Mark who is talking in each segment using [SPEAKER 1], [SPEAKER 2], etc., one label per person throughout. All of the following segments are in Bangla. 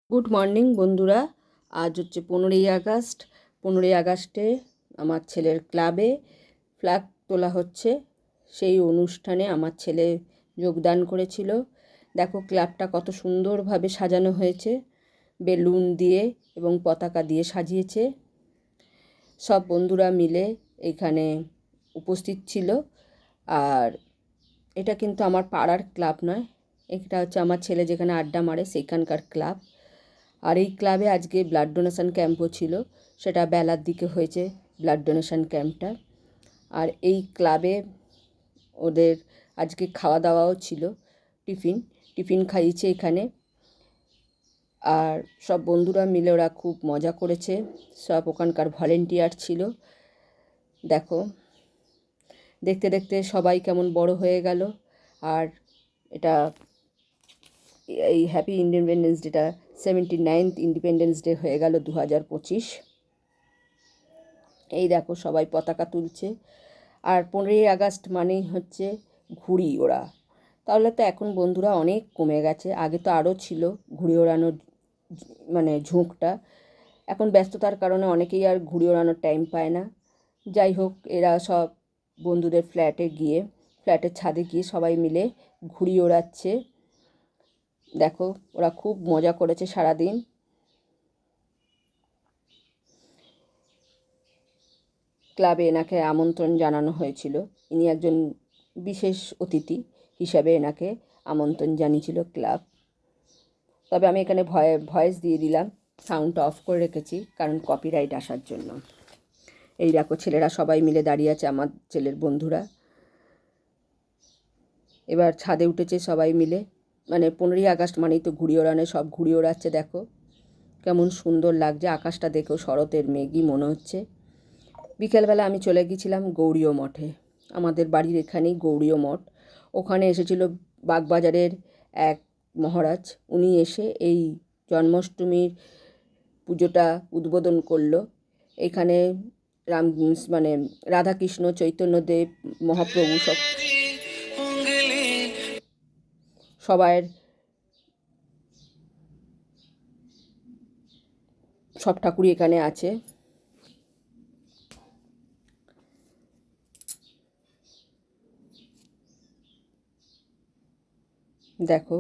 [SPEAKER 1] গুড মর্নিং বন্ধুরা। আজ হচ্ছে 15ই আগস্ট। 15ই আগস্টে আমার ছেলের ক্লাবে ফ্ল্যাগ তোলা হচ্ছে। সেই অনুষ্ঠানে আমার ছেলে যোগদান করেছিল। দেখো ক্লাবটা কত সুন্দরভাবে সাজানো হয়েছে, বেলুন দিয়ে এবং পতাকা দিয়ে সাজিয়েছে। সব বন্ধুরা মিলে এখানে উপস্থিত ছিল। আর এটা কিন্তু আমার পাড়ার ক্লাব নয়, এটা হচ্ছে আমার ছেলে যেখানে আড্ডা মারে সেইখানকার ক্লাব। আর এই ক্লাবে আজকে ব্লাড ডোনেশন ক্যাম্পও ছিল, সেটা বেলার দিকে হয়েছে ব্লাড ডোনেশন ক্যাম্পটা। আর এই ক্লাবে ওদের আজকে খাওয়া দাওয়াও ছিল, টিফিন খাইয়েছে এখানে। আর সব বন্ধুরা মিলে ওরা খুব মজা করেছে, সব ওখানকার ভলেন্টিয়ার ছিল। দেখো দেখতে দেখতে সবাই কেমন বড় হয়ে গেল। আর এটা এই happy independence data 79th independence day হয়ে গেল 2025। এই দেখো সবাই পতাকা তুলছে। আর 15ই আগস্ট মানেই হচ্ছে ঘুড়ি ওড়া। তাহলে তো এখন বন্ধুরা অনেক কমে গেছে, আগে তো আরও ছিল ঘুড়ি ওড়ানোর মানে ঝোঁকটা। এখন ব্যস্ততার কারণে অনেকেই আর ঘুড়ি ওড়ানোর টাইম পায় না। যাই হোক, এরা সব বন্ধুদের ফ্ল্যাটের ছাদে গিয়ে সবাই মিলে ঘুড়ি ওড়াচ্ছে। দেখো ওরা খুব মজা করেছে সারাদিন। ক্লাবে এনাকে আমন্ত্রণ জানানো হয়েছিল, ইনি একজন বিশেষ অতিথি হিসাবে এনাকে আমন্ত্রণ জানিয়েছিল ক্লাব। তবে আমি এখানে ভয়েস দিয়ে দিলাম, সাউন্ডটা অফ করে রেখেছি কারণ কপিরাইট আসার জন্য। এই দেখো ছেলেরা সবাই মিলে দাঁড়িয়ে আছে, আমার ছেলের বন্ধুরা। এবার ছাদে উঠেছে সবাই মিলে, মানে 15ই আগস্ট মানেই তো ঘুড়ি ওড়ানো, সব ঘুড়ি ওড়াচ্ছে। দেখো কেমন সুন্দর লাগছে, আকাশটা দেখেও শরতের মেঘই মনে হচ্ছে। বিকেলবেলা আমি চলে গিয়েছিলাম গৌরীয় মঠে, আমাদের বাড়ির এখানেই গৌরীয় মঠ। ওখানে এসেছিল বাগবাজারের এক মহারাজ, উনি এসে এই জন্মাষ্টমীর পুজোটা উদ্বোধন করলো। এখানে মানে রাধাকৃষ্ণ, চৈতন্যদেব, মহাপ্রভু সব ঠাকুরই এখানে আছে। দেখো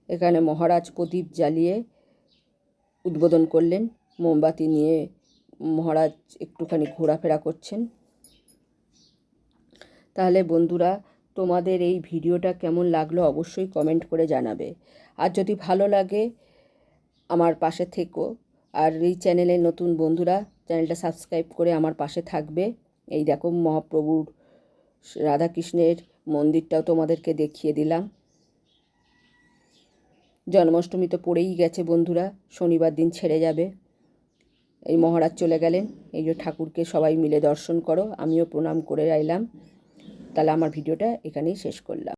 [SPEAKER 1] এখানে মহারাজ প্রদীপ জ্বালিয়ে উদ্বোধন করলেন, মোমবাতি নিয়ে মহারাজ একটুখানি ঘোরাফেরা করছেন। তাহলে বন্ধুরা, তোমাদের এই ভিডিওটা কেমন লাগলো অবশ্যই কমেন্ট করে জানাবে। আর যদি ভালো লাগে আমার পাশে থেকো। আর এই চ্যানেলের নতুন বন্ধুরা চ্যানেলটা সাবস্ক্রাইব করে আমার পাশে থাকবে। এই দেখো মহাপ্রভুর রাধাকৃষ্ণের মন্দিরটাও তোমাদেরকে দেখিয়ে দিলাম। জন্মাষ্টমী তো পড়েই গেছে বন্ধুরা, শনিবার দিন ছেড়ে যাবে। এই মহারাজ চলে গেলেন, এই যে ঠাকুরকে সবাই মিলে দর্শন করো, আমিও প্রণাম করে এলাম। তাহলে আমার ভিডিওটা এখানেই শেষ করলাম।